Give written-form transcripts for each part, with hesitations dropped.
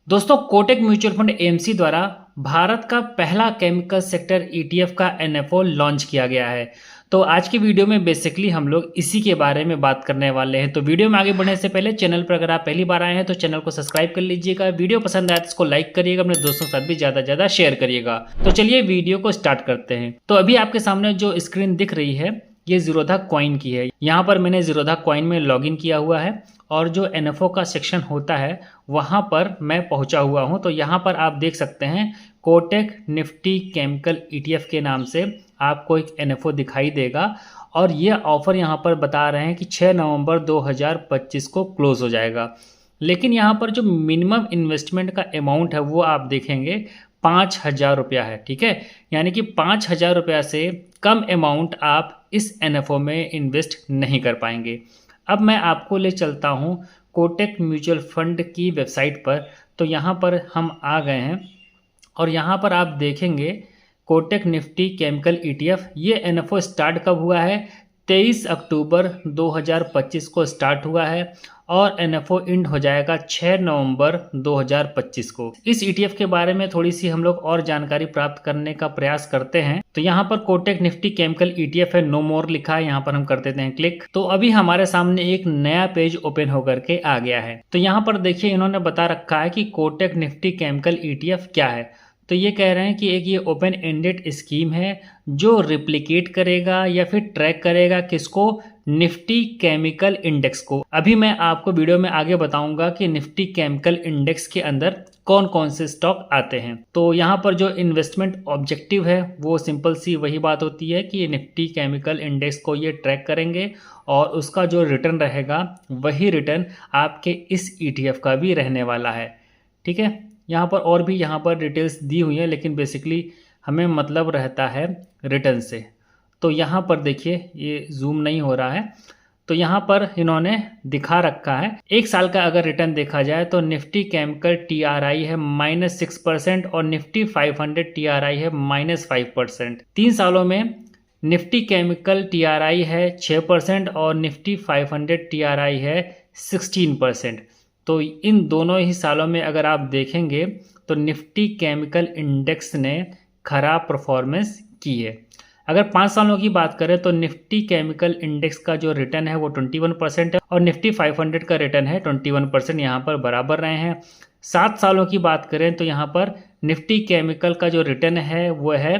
दोस्तों Kotak mutual fund AMC द्वारा भारत का पहला केमिकल सेक्टर ईटीएफ का एनएफओ लॉन्च किया गया है। तो आज की वीडियो में बेसिकली हम लोग इसी के बारे में बात करने वाले हैं। तो वीडियो में आगे बढ़ने से पहले चैनल पर अगर आप पहली बार आए हैं तो चैनल को सब्सक्राइब कर लीजिएगा। वीडियो पसंद आए तो इसको लाइक करिएगा, अपने दोस्तों के साथ भी ज़्यादा से ज़्यादा शेयर करिएगा। तो चलिए वीडियो को स्टार्ट करते हैं। तो अभी आपके सामने जो स्क्रीन दिख रही है ये जीरोधा कॉइन की है। यहाँ पर मैंने जीरोधा कॉइन में लॉगिन किया हुआ है और जो एनएफओ का सेक्शन होता है वहाँ पर मैं पहुँचा हुआ हूँ। तो यहाँ पर आप देख सकते हैं कोटक निफ्टी केमिकल ईटीएफ के नाम से आपको एक एनएफओ दिखाई देगा और ये ऑफ़र यहाँ पर बता रहे हैं कि 6 नवंबर 2025 को क्लोज़ हो जाएगा। लेकिन यहाँ पर जो मिनिमम इन्वेस्टमेंट का अमाउंट है वो आप देखेंगे 5,000 रुपया है। ठीक है, यानी कि 5,000 रुपया से कम अमाउंट आप इस एनएफओ में इन्वेस्ट नहीं कर पाएंगे। अब मैं आपको ले चलता हूँ कोटक म्यूचुअल फंड की वेबसाइट पर। तो यहाँ पर हम आ गए हैं और यहाँ पर आप देखेंगे कोटक निफ्टी केमिकल ईटीएफ। ये एनएफओ स्टार्ट कब हुआ है? 23 अक्टूबर 2025 को स्टार्ट हुआ है और एनएफओ एंड हो जाएगा 6 नवंबर 2025 को। इस ईटीएफ के बारे में थोड़ी सी हम लोग और जानकारी प्राप्त करने का प्रयास करते हैं। तो यहाँ पर कोटक निफ्टी केमिकल ईटीएफ है, नो मोर लिखा है, यहाँ पर हम कर देते हैं क्लिक। तो अभी हमारे सामने एक नया पेज ओपन होकर के आ गया है। तो यहाँ पर देखिए इन्होंने बता रखा है कि कोटक निफ्टी केमिकल ईटीएफ क्या है। तो ये कह रहे हैं कि एक ये ओपन एंडेड स्कीम है जो रिप्लिकेट करेगा या फिर ट्रैक करेगा किसको? निफ्टी केमिकल इंडेक्स को। अभी मैं आपको वीडियो में आगे बताऊंगा कि निफ्टी केमिकल इंडेक्स के अंदर कौन कौन से स्टॉक आते हैं। तो यहाँ पर जो इन्वेस्टमेंट ऑब्जेक्टिव है वो सिंपल सी वही बात होती है कि निफ्टी केमिकल इंडेक्स को ये ट्रैक करेंगे और उसका जो रिटर्न रहेगा वही रिटर्न आपके इस ईटीएफ का भी रहने वाला है। ठीक है, यहाँ पर और भी यहाँ पर डिटेल्स दी हुई है लेकिन बेसिकली हमें मतलब रहता है रिटर्न से। तो यहाँ पर देखिए ये जूम नहीं हो रहा है। तो यहाँ पर इन्होंने दिखा रखा है 1 साल का अगर रिटर्न देखा जाए तो निफ्टी केमिकल टीआरआई है -6% और निफ्टी 500 टीआरआई है -5%। 3 सालों में निफ्टी केमिकल टीआरआई है 6% और निफ्टी 500 टीआरआई है 16%। तो इन दोनों ही सालों में अगर आप देखेंगे तो निफ्टी केमिकल इंडेक्स ने खराब परफॉर्मेंस की है। अगर 5 सालों की बात करें तो निफ्टी केमिकल इंडेक्स का जो रिटर्न है वो 21% है और निफ्टी 500 का रिटर्न है 21%, यहाँ पर बराबर रहे हैं। 7 सालों की बात करें तो यहाँ पर निफ्टी केमिकल का जो रिटर्न है वो है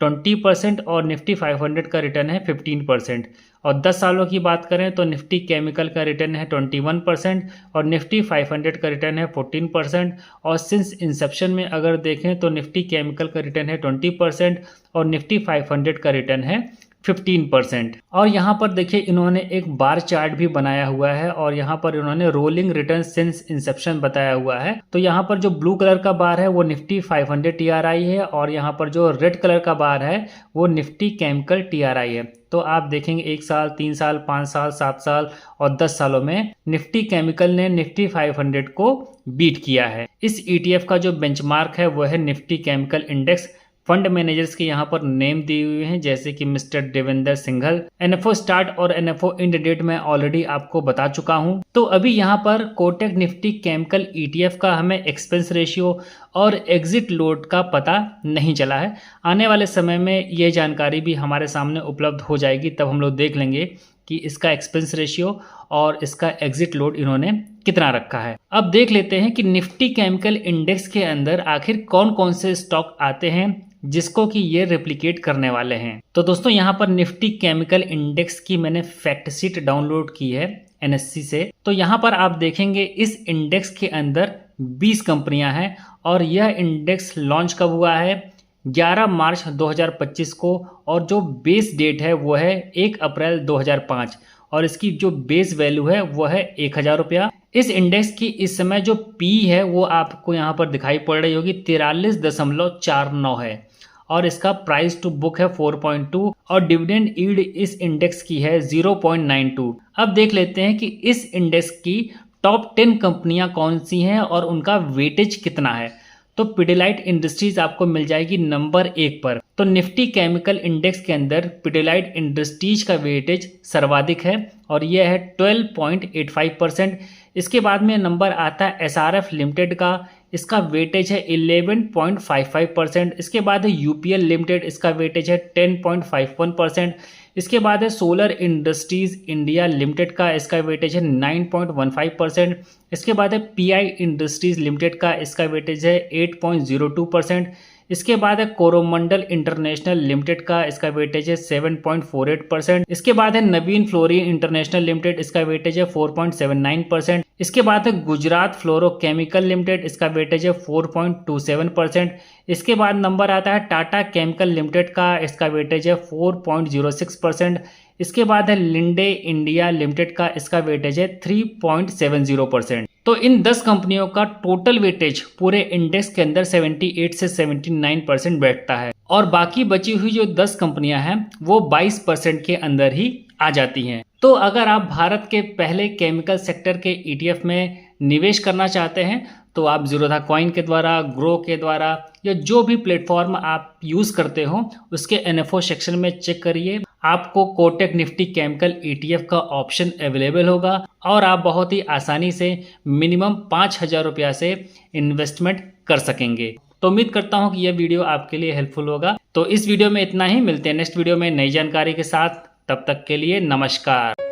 20% और निफ्टी 500 का रिटर्न है 15%। और 10 सालों की बात करें तो निफ्टी केमिकल का रिटर्न है 21% और निफ्टी 500 का रिटर्न है 14%। और सिंस इंसेप्शन में अगर देखें तो निफ्टी केमिकल का रिटर्न है 20% और निफ्टी 500 का रिटर्न है 15%। और यहाँ पर देखिए इन्होंने एक बार चार्ट भी बनाया हुआ है और यहाँ पर इन्होंने रोलिंग रिटर्न सिंस इंसेप्शन बताया हुआ है। तो यहाँ पर जो ब्लू कलर का बार है वो निफ्टी 500 टीआरआई है और यहाँ पर जो रेड कलर का बार है वो निफ्टी केमिकल टीआरआई है। तो आप देखेंगे 1 साल, 3 साल, 5 साल, 7 साल और 10 सालों में निफ्टी केमिकल ने निफ्टी 500 को बीट किया है। इस ईटीएफ का जो बेंचमार्क है वो है Nifty chemical index. Fund managers के यहाँ पर नेम दिए हुए हैं जैसे कि mister Devendra Singhal. NFO start और एनएफओ एंड डेट मैं ऑलरेडी आपको बता चुका हूँ। तो अभी यहाँ पर कोटक निफ्टी केमिकल ईटीएफ का हमें एक्सपेंस रेशियो और एग्जिट लोड का पता नहीं चला है। आने वाले समय में ये जानकारी भी हमारे सामने उपलब्ध हो जाएगी, तब हम लोग देख लेंगे कि इसका एक्सपेंस रेशियो और इसका एग्जिट लोड इन्होंने कितना रखा है। अब देख लेते हैं कि निफ्टी केमिकल इंडेक्स के अंदर आखिर कौन कौन से स्टॉक आते हैं जिसको कि ये रेप्लिकेट करने वाले हैं। तो दोस्तों यहाँ पर निफ्टी केमिकल इंडेक्स की मैंने फैक्ट शीट डाउनलोड की है एनएससी से। तो यहाँ पर आप देखेंगे इस इंडेक्स के अंदर 20 कंपनियां हैं और यह इंडेक्स लॉन्च कब हुआ है? 11 मार्च 2025 को और जो बेस डेट है वो है 1 अप्रैल 2005 और इसकी जो बेस वैल्यू है वो है 1,000 रुपया। इस इंडेक्स की इस समय जो पी है वो आपको यहाँ पर दिखाई पड़ रही होगी 43.49 है और इसका प्राइस टू बुक है 4.2 और डिविडेंड यील्ड इस इंडेक्स की है 0.92। अब देख लेते हैं कि इस इंडेक्स की टॉप 10 कंपनियां कौन सी हैं और उनका वेटेज कितना है। तो पिडिलाइट इंडस्ट्रीज आपको मिल जाएगी नंबर 1 पर। तो निफ्टी केमिकल इंडेक्स के अंदर पिडिलाइट इंडस्ट्रीज का वेटेज सर्वाधिक है और यह है 12.85%। इसके बाद में नंबर आता है एसआरएफ लिमिटेड का, इसका वेटेज है 11.55%। इसके बाद है यूपीएल लिमिटेड, इसका वेटेज है 10.51%। इसके बाद है सोलर इंडस्ट्रीज इंडिया लिमिटेड का, इसका वेटेज है 9.15%। इसके बाद है पीआई इंडस्ट्रीज लिमिटेड का, इसका वेटेज है 8.02%। इसके बाद है कोरोमंडल इंटरनेशनल लिमिटेड का, इसका वेटेज है 7.48%। इसके बाद है नवीन फ्लोरिन इंटरनेशनल लिमिटेड, इसका वेटेज है 4.79%। इसके बाद है गुजरात फ्लोरोकेमिकल लिमिटेड, इसका वेटेज है 4.27%। इसके बाद नंबर आता है टाटा केमिकल लिमिटेड का, इसका वेटेज है 4.06%। इसके बाद है लिंडे इंडिया लिमिटेड का, इसका वेटेज है 3.70%। तो इन 10 कंपनियों का टोटल वेटेज पूरे इंडेक्स के अंदर 78 से 79% बैठता है और बाकी बची हुई जो 10 कंपनियां हैं वो 22% के अंदर ही आ जाती हैं। तो अगर आप भारत के पहले केमिकल सेक्टर के ETF में निवेश करना चाहते हैं तो आप ज़ीरोधा कॉइन के द्वारा, ग्रो के द्वारा या जो भी प्लेटफॉर्म आप यूज़ करते हो उसके NFO सेक्शन में चेक करिए। आपको कोटक निफ्टी केमिकल ETF का ऑप्शन अवेलेबल होगा और आप बहुत ही आसानी से मिनिमम 5,000 रुपया से इन्वेस्टमेंट कर सकेंगे। तो उम्मीद करता हूँ कि यह वीडियो आपके लिए हेल्पफुल होगा। तो इस वीडियो में इतना ही, मिलते हैं नेक्स्ट वीडियो में नई जानकारी के साथ। तब तक के लिए नमस्कार।